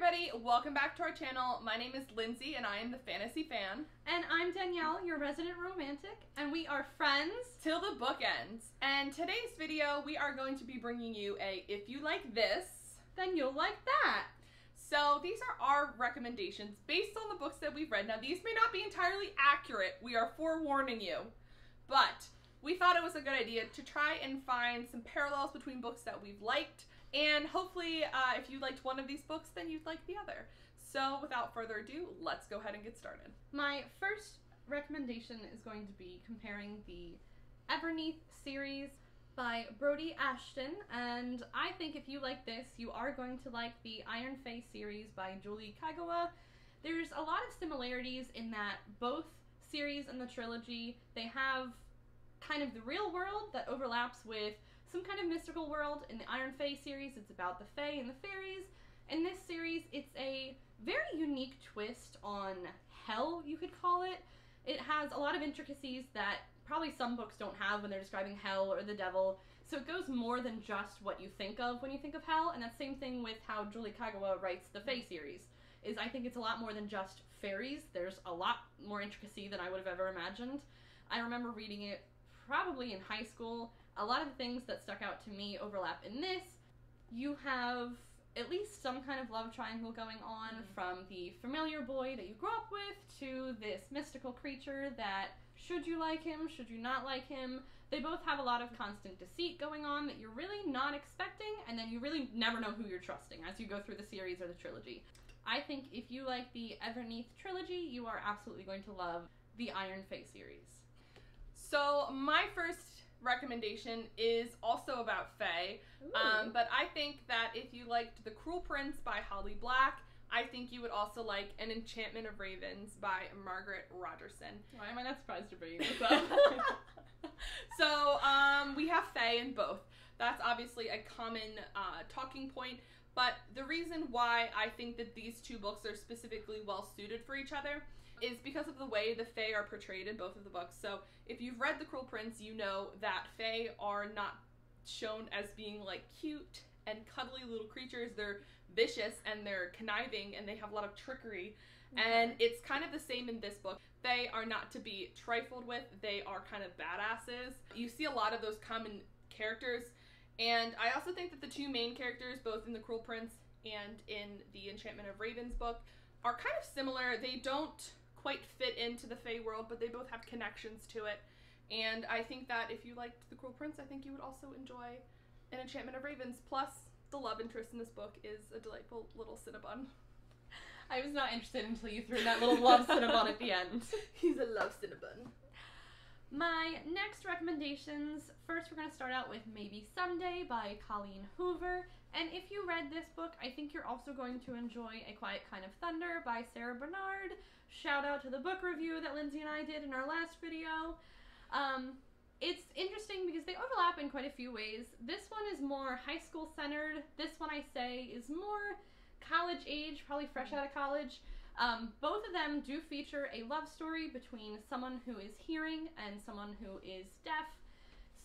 everybody, welcome back to our channel. My name is Lindsay and I am the Fantasy Fan. And I'm Danielle, your resident romantic, and we are friends till the book ends. And today's video, we are going to be bringing you a If You Like This, Then You'll Like That. So these are our recommendations based on the books that we've read. Now these may not be entirely accurate, we are forewarning you, but we thought it was a good idea to try and find some parallels between books that we've liked. And hopefully, if you liked one of these books, then you'd like the other. So without further ado, let's go ahead and get started. My first recommendation is going to be comparing the Everneath series by Brodi Ashton. And I think if you like this, you are going to like the Iron Fae series by Julie Kagawa. There's a lot of similarities in that both series and the trilogy, they have kind of the real world that overlaps with some kind of mystical world. In the Iron Fae series, it's about the Fae and the fairies. In this series, it's a very unique twist on hell, you could call it. It has a lot of intricacies that probably some books don't have when they're describing hell or the devil. So it goes more than just what you think of when you think of hell. And that same thing with how Julie Kagawa writes the Fae series. Is I think it's a lot more than just fairies. There's a lot more intricacy than I would have ever imagined. I remember reading it probably in high school. A lot of the things that stuck out to me overlap in this. You have at least some kind of love triangle going on, from the familiar boy that you grew up with to this mystical creature that, should you like him, should you not like him, they both have a lot of constant deceit going on that you're really not expecting, and then you really never know who you're trusting as you go through the series or the trilogy. I think if you like the Everneath trilogy, you are absolutely going to love the Iron Fae series. So my first recommendation is also about Fae, but I think that if you liked The Cruel Prince by Holly Black, I think you would also like An Enchantment of Ravens by Margaret Rogerson. Why am I not surprised you're bringing this up? So we have Fae in both. That's obviously a common talking point, but the reason why I think that these two books are specifically well suited for each other is because of the way the Fae are portrayed in both of the books. So if you've read The Cruel Prince, you know that Fae are not shown as being like cute and cuddly little creatures. They're vicious and they're conniving and they have a lot of trickery. Okay. And it's kind of the same in this book. Fae are not to be trifled with. They are kind of badasses. You see a lot of those common characters. And I also think that the two main characters, both in The Cruel Prince and in the Enchantment of Ravens book, are kind of similar. They don't quite fit into the Fae world, but they both have connections to it. And I think that if you liked The Cruel Prince, I think you would also enjoy An Enchantment of Ravens. Plus, the love interest in this book is a delightful little Cinnabon. I was not interested until you threw that little love Cinnabon at the end. He's a love Cinnabon. My next recommendations, first we're going to start out with Maybe Someday by Colleen Hoover. And if you read this book, I think you're also going to enjoy A Quiet Kind of Thunder by Sarah Bernard. Shout out to the book review that Lindsay and I did in our last video. It's interesting because they overlap in quite a few ways. This one is more high school centered. This one, I say, is more college age, probably fresh out of college. Both of them do feature a love story between someone who is hearing and someone who is deaf.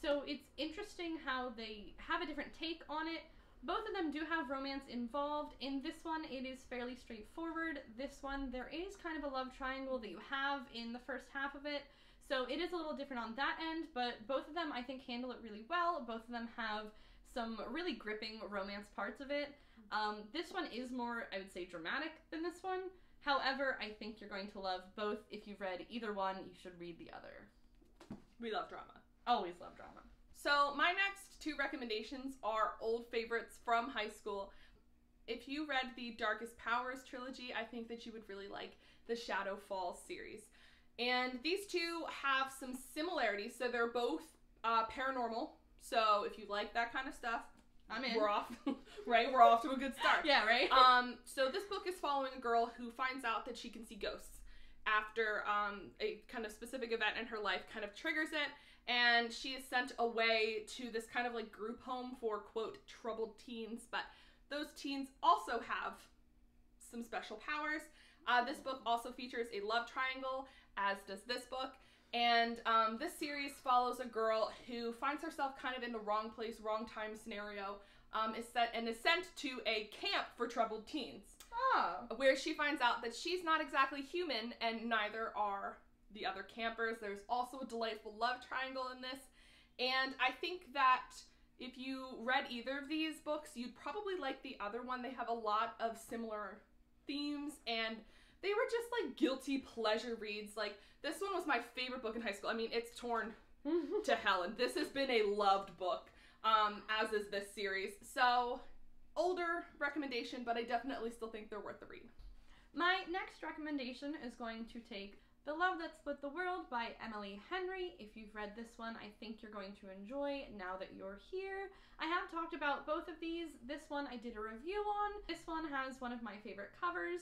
So it's interesting how they have a different take on it. Both of them do have romance involved. In this one, it is fairly straightforward. This one, there is kind of a love triangle that you have in the first half of it. So it is a little different on that end, but both of them, I think, handle it really well. Both of them have some really gripping romance parts of it. This one is more, I would say, dramatic than this one. However, I think you're going to love both. If you've read either one, you should read the other. We love drama. Always love drama. So my next two recommendations are old favorites from high school. If you read the Darkest Powers trilogy, I think that you would really like the Shadow Falls series. And these two have some similarities. So they're both paranormal. So if you like that kind of stuff, I'm in. We're off, right? We're off to a good start. Yeah, right? So this book is following a girl who finds out that she can see ghosts after a kind of specific event in her life kind of triggers it. And she is sent away to this kind of like group home for, quote, troubled teens. But those teens also have some special powers. This book also features a love triangle, as does this book. And this series follows a girl who finds herself kind of in the wrong place, wrong time scenario is sent to a camp for troubled teens. Oh. Where she finds out that she's not exactly human, and neither are the other campers. There's also a delightful love triangle in this. And I think that if you read either of these books, you'd probably like the other one. They have a lot of similar themes, and they were just like guilty pleasure reads. Like, this one was my favorite book in high school. I mean, it's torn to hell, and this has been a loved book, as is this series. So, older recommendation, but I definitely still think they're worth the read. My next recommendation is going to take The Love That Split the World by Emily Henry. If you've read this one, I think you're going to enjoy now that you're here. I have talked about both of these. This one I did a review on. This one has one of my favorite covers.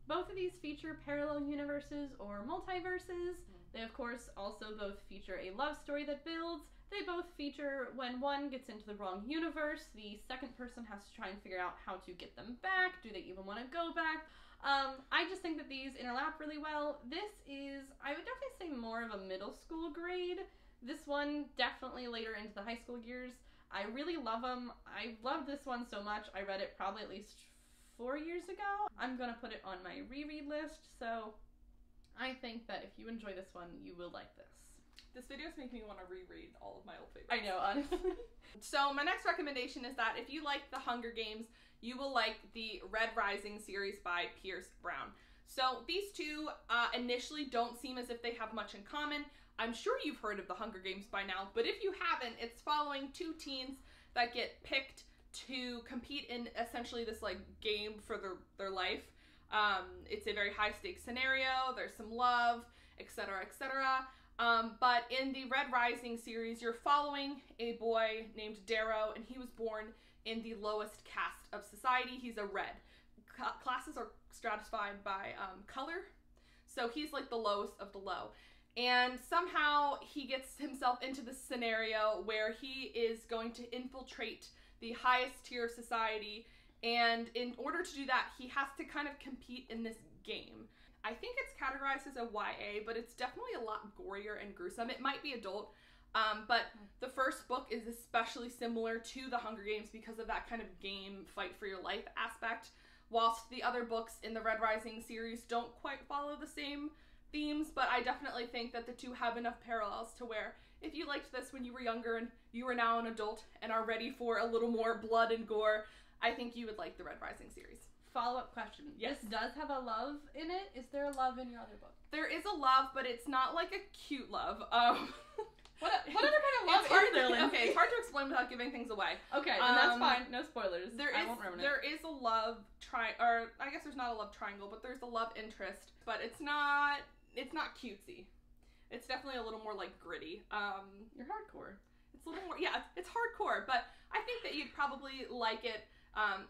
Both of these feature parallel universes or multiverses. They, of course, also both feature a love story that builds. They both feature when one gets into the wrong universe, the second person has to try and figure out how to get them back. Do they even want to go back? I just think that these interlap really well. This is, I would definitely say, more of a middle school grade. This one definitely later into the high school years. I really love them. I love this one so much. I read it probably at least 4 years ago. I'm going to put it on my reread list, so I think that if you enjoy this one, you will like this. This video is making me want to reread all of my old favorites. I know, honestly. So my next recommendation is that if you like The Hunger Games, you will like the Red Rising series by Pierce Brown. So these two initially don't seem as if they have much in common. I'm sure you've heard of The Hunger Games by now, but if you haven't, it's following two teens that get picked to compete in essentially this like game for their life. It's a very high stakes scenario. There's some love, etc., etc. But in the Red Rising series, you're following a boy named Darrow, and he was born in the lowest caste of society. He's a red. Classes are stratified by color, so he's like the lowest of the low. And somehow he gets himself into this scenario where he is going to infiltrate the highest tier of society, and in order to do that, he has to kind of compete in this game. I think it's categorized as a YA, but it's definitely a lot gorier and gruesome. It might be adult, but the first book is especially similar to The Hunger Games because of that kind of game, fight for your life aspect, whilst the other books in the Red Rising series don't quite follow the same themes, but I definitely think that the two have enough parallels to where if you liked this when you were younger and you are now an adult and are ready for a little more blood and gore, I think you would like the Red Rising series. Follow-up question. Yes. This does have a love in it. Is there a love in your other book? There is a love, but it's not like a cute love. What other kind of love is there, Lindsay? Okay, it's hard to explain without giving things away. Okay, and that's fine. No spoilers. I won't ruin it. There is a love or I guess there's not a love triangle, but there's a love interest. But it's not cutesy. It's definitely a little more like gritty. You're hardcore. It's a little more, yeah, it's hardcore, but I think that you'd probably like it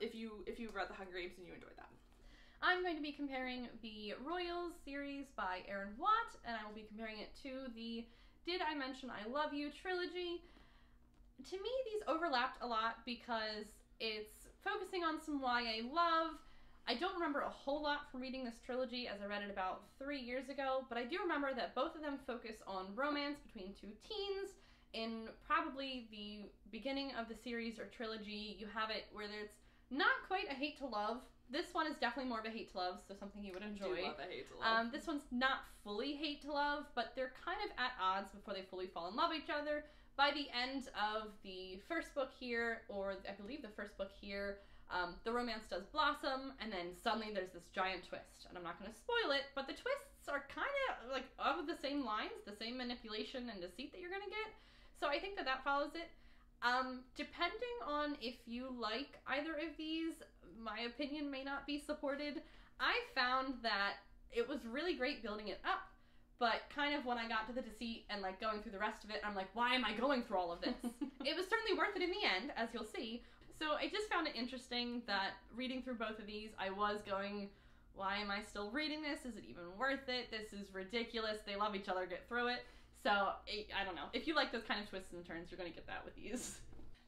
if you read The Hunger Games and you enjoyed that. I'm going to be comparing the Royals series by Aaron Watt, and I will be comparing it to the Did I Mention I Love You trilogy. To me, these overlapped a lot because it's focusing on some YA love. I don't remember a whole lot from reading this trilogy as I read it about 3 years ago, but I do remember that both of them focus on romance between two teens. In probably the beginning of the series or trilogy, you have it where there's not quite a hate to love. This one is definitely more of a hate to love, so something you would enjoy. I do love a hate to love. This one's not fully hate to love, but they're kind of at odds before they fully fall in love with each other. By the end of the first book here, or I believe the first book here, the romance does blossom, and then suddenly there's this giant twist. And I'm not going to spoil it, but the twists are kind of like of the same lines, the same manipulation and deceit that you're going to get. So I think that follows it. Depending on if you like either of these, my opinion may not be supported. I found that it was really great building it up, but kind of when I got to the deceit and like going through the rest of it, I'm like, why am I going through all of this? It was certainly worth it in the end, as you'll see. So I just found it interesting that reading through both of these, I was going, why am I still reading this? Is it even worth it? This is ridiculous. They love each other. Get through it. So, I don't know. If you like those kind of twists and turns, you're going to get that with these.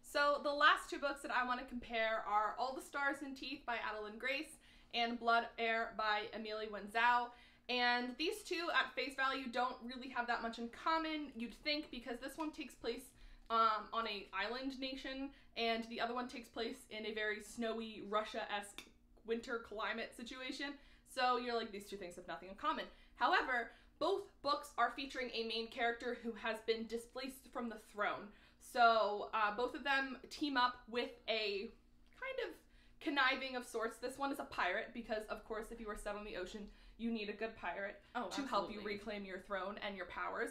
So, the last two books that I want to compare are All the Stars and Teeth by Adeline Grace and Blood Heir by Emily Wenzel. And these two, at face value, don't really have that much in common, you'd think, because this one takes place on a island nation, and the other one takes place in a very snowy Russia-esque winter climate situation. So you're like, these two things have nothing in common. However, both books are featuring a main character who has been displaced from the throne. So both of them team up with a kind of conniving of sorts. This one is a pirate because, of course, if you are set on the ocean, you need a good pirate to help you reclaim your throne and your powers.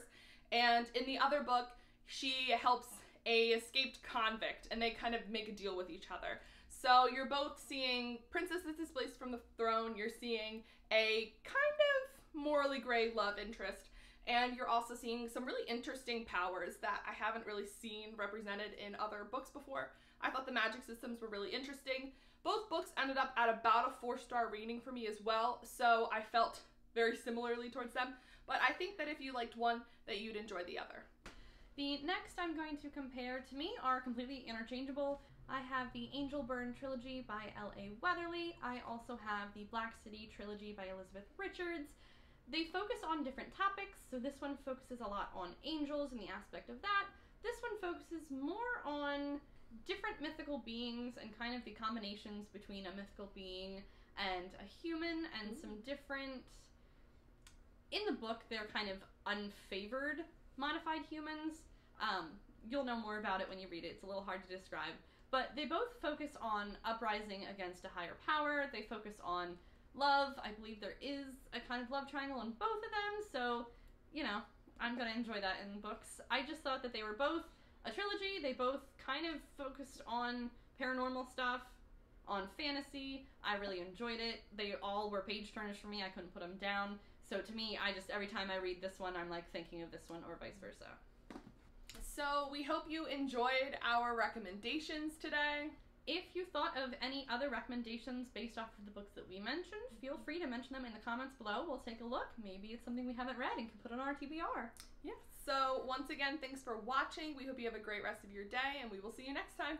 And in the other book, she helps a escaped convict, and they kind of make a deal with each other. So you're both seeing Princess is displaced from the throne, you're seeing a kind of morally gray love interest, and you're also seeing some really interesting powers that I haven't really seen represented in other books before. I thought the magic systems were really interesting. Both books ended up at about a 4-star rating for me as well, so I felt very similarly towards them. But I think that if you liked one, that you'd enjoy the other. The next I'm going to compare to me are completely interchangeable. I have the Angel Burn trilogy by L.A. Weatherly. I also have the Black City trilogy by Elizabeth Richards. They focus on different topics, so this one focuses a lot on angels and the aspect of that. This one focuses more on different mythical beings and kind of the combinations between a mythical being and a human and some different... In the book, they're kind of unfavored modified humans. You'll know more about it when you read it. It's a little hard to describe. But they both focus on uprising against a higher power. They focus on love. I believe there is a kind of love triangle in both of them. So, you know, I'm going to enjoy that in books. I just thought that they were both a trilogy. They both kind of focused on paranormal stuff, on fantasy. I really enjoyed it. They all were page turners for me. I couldn't put them down. So to me, every time I read this one, I'm like thinking of this one or vice versa. So we hope you enjoyed our recommendations today. If you thought of any other recommendations based off of the books that we mentioned, feel free to mention them in the comments below. We'll take a look. Maybe it's something we haven't read and can put on our TBR. Yes. So once again, thanks for watching. We hope you have a great rest of your day, and we will see you next time.